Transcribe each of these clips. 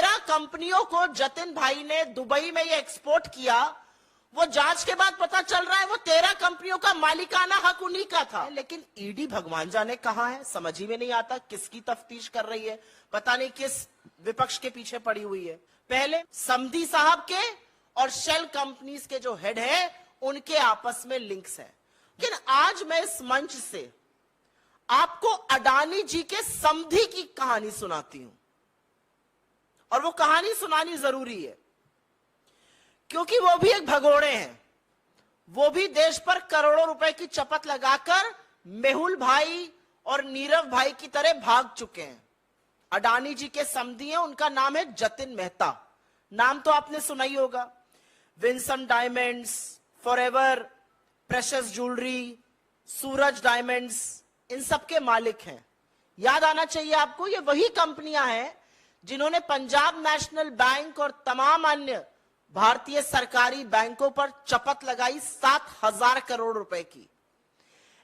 13 कंपनियों को जतिन भाई ने दुबई में ये एक्सपोर्ट किया, वो जांच के बाद पता चल रहा है वो 13 कंपनियों का मालिकाना हक उन्हीं का था। लेकिन ईडी भगवान जाने कहां है, समझ ही में नहीं आता किसकी तफ्तीश कर रही है, पता नहीं किस विपक्ष के पीछे पड़ी हुई है। पहले समधी साहब के और शेल कंपनीज के जो हेड है उनके आपस में लिंक्स है। लेकिन आज मैं इस मंच से आपको अडानी जी के समधी की कहानी सुनाती हूं, और वो कहानी सुनानी जरूरी है क्योंकि वो भी एक भगोड़े हैं। वो भी देश पर करोड़ों रुपए की चपत लगाकर मेहुल भाई और नीरव भाई की तरह भाग चुके हैं। अडानी जी के समधी हैं, उनका नाम है जतिन मेहता। नाम तो आपने सुना ही होगा। Winson diamonds, forever precious jewellery, Suraj diamonds, इन सब के मालिक हैं। याद आना चाहिए आपको, ये वही कंपनियां हैं जिन्होंने पंजाब नेशनल बैंक और तमाम अन्य भारतीय सरकारी बैंकों पर चपत लगाई 7,000 करोड़ रुपए की।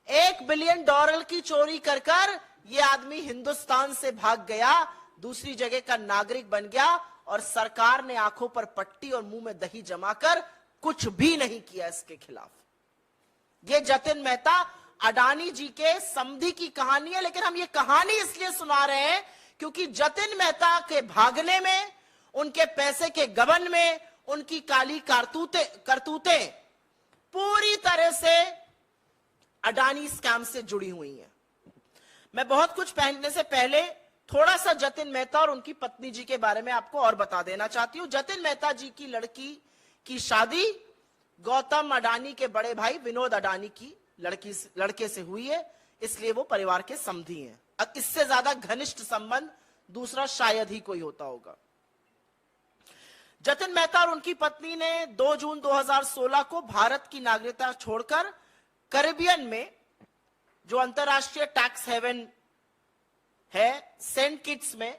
$1 बिलियन की चोरी कर कर ये आदमी हिंदुस्तान से भाग गया, दूसरी जगह का नागरिक बन गया, और सरकार ने आंखों पर पट्टी और मुंह में दही जमाकर कुछ भी नहीं किया इसके खिलाफ। ये जतिन मेहता अडानी जी के समधी की कहानी है। लेकिन हम ये कहानी इसलिए सुना रहे हैं क्योंकि जतिन मेहता के भागने में, उनके पैसे के गबन में, उनकी काली करतूतें पूरी तरह से अडानी स्कैम से जुड़ी हुई हैं। मैं बहुत कुछ पहनने से पहले थोड़ा सा जतिन मेहता और उनकी पत्नी जी के बारे में आपको और बता देना चाहती हूं। जतिन मेहता जी की लड़की की शादी गौतम अडानी के बड़े भाई विनोद अडानी की लड़के से हुई है, इसलिए वो परिवार के समधी हैं। अब इससे ज्यादा घनिष्ठ संबंध दूसरा शायद ही कोई होता होगा। जतिन मेहता और उनकी पत्नी ने 2 जून 2016 को भारत की नागरिकता छोड़कर कैरिबियन में, जो अंतरराष्ट्रीय टैक्स हेवन है, सेंट किट्स में,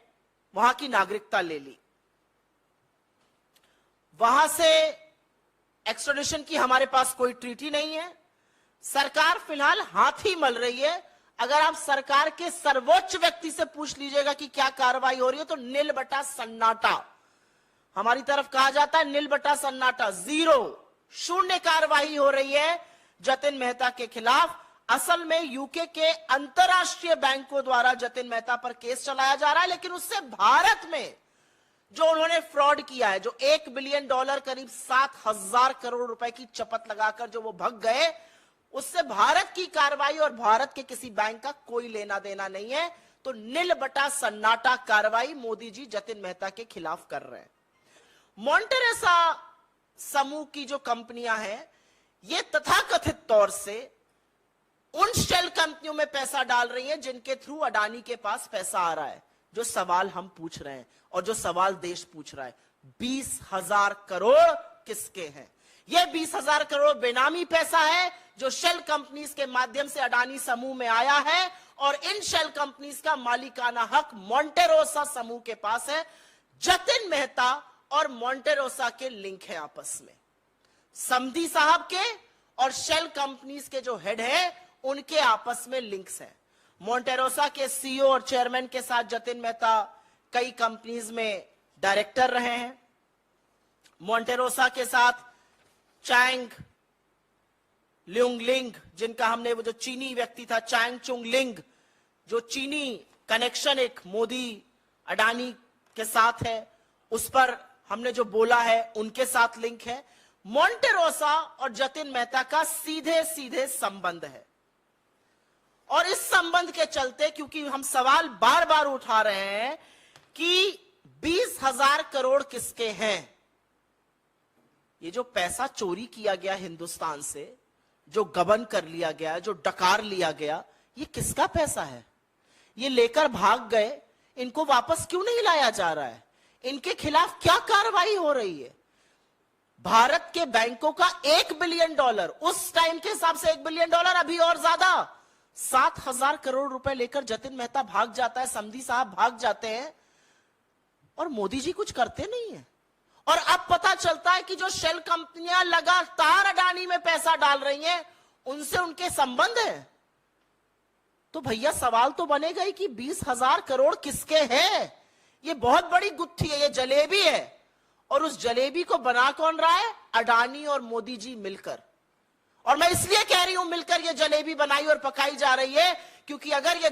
वहां की नागरिकता ले ली। वहां से एक्स्ट्राडिशन की हमारे पास कोई ट्रीटी नहीं है। सरकार फिलहाल हाथ ही मल रही है। अगर आप सरकार के सर्वोच्च व्यक्ति से पूछ लीजिएगा कि क्या कार्रवाई हो रही है, तो नील बटा सन्नाटा। हमारी तरफ कहा जाता है नील बटा सन्नाटा, 0, शून्य कार्रवाई हो रही है जतिन मेहता के खिलाफ। असल में यूके के अंतरराष्ट्रीय बैंकों द्वारा जतिन मेहता पर केस चलाया जा रहा है, लेकिन उससे भारत में जो उन्होंने फ्रॉड किया है, जो $1 बिलियन करीब 7,000 करोड़ रुपए की चपत लगाकर जो वो भग गए, उससे भारत की कार्रवाई और भारत के किसी बैंक का कोई लेना देना नहीं है। तो नील बटा सन्नाटा कार्रवाई मोदी जी जतिन मेहता के खिलाफ कर रहे हैं। मॉन्टेरेसा समूह की जो कंपनियां हैं, ये तथाकथित तौर से उन शेल कंपनियों में पैसा डाल रही हैं जिनके थ्रू अडानी के पास पैसा आ रहा है। जो सवाल हम पूछ रहे हैं और जो सवाल देश पूछ रहा है, 20,000 करोड़ किसके हैं? यह 20,000 करोड़ बेनामी पैसा है जो शेल कंपनीज के माध्यम से अडानी समूह में आया है, और इन शेल कंपनीज का मालिकाना हक मॉन्टेरोसा समूह के पास है। जतिन मेहता और मॉन्टेरोसा के लिंक है आपस में। समधी साहब के और शेल कंपनीज के जो हेड है उनके आपस में लिंक्स हैं। मॉन्टेरोसा के सीईओ और चेयरमैन के साथ जतिन मेहता कई कंपनीज में डायरेक्टर रहे हैं। मॉन्टेरोसा के साथ चैंग ल्यूंगलिंग, जिनका हमने, वो जो चीनी व्यक्ति था चैंग चुंगलिंग, जो चीनी कनेक्शन एक मोदी अडानी के साथ है, उस पर हमने जो बोला है, उनके साथ लिंक है। मॉन्टेरोसा और जतिन मेहता का सीधे सीधे संबंध है, और इस संबंध के चलते, क्योंकि हम सवाल बार बार उठा रहे हैं कि 20,000 करोड़ किसके हैं, ये जो पैसा चोरी किया गया हिंदुस्तान से, जो गबन कर लिया गया, जो डकार लिया गया, ये किसका पैसा है? ये लेकर भाग गए, इनको वापस क्यों नहीं लाया जा रहा है? इनके खिलाफ क्या कार्रवाई हो रही है? भारत के बैंकों का $1 बिलियन, उस टाइम के हिसाब से $1 बिलियन, अभी और ज्यादा, 7,000 करोड़ रुपए लेकर जतिन मेहता भाग जाता है, समधी साहब भाग जाते हैं, और मोदी जी कुछ करते नहीं है। और अब पता चलता है कि जो शेल कंपनियां लगातार अडानी में पैसा डाल रही हैं, उनसे उनके संबंध है। तो भैया सवाल तो बनेगा ही कि 20,000 करोड़ किसके हैं? ये बहुत बड़ी गुत्थी है, ये जलेबी है। और उस जलेबी को बना कौन रहा है? अडानी और मोदी जी मिलकर। और मैं इसलिए कह रही हूं मिलकर ये जलेबी बनाई और पकाई जा रही है, क्योंकि अगर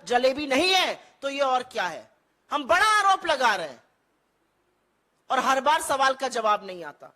जलेबी नहीं है तो ये और क्या है? हम बड़ा आरोप लगा रहे हैं और हर बार सवाल का जवाब नहीं आता।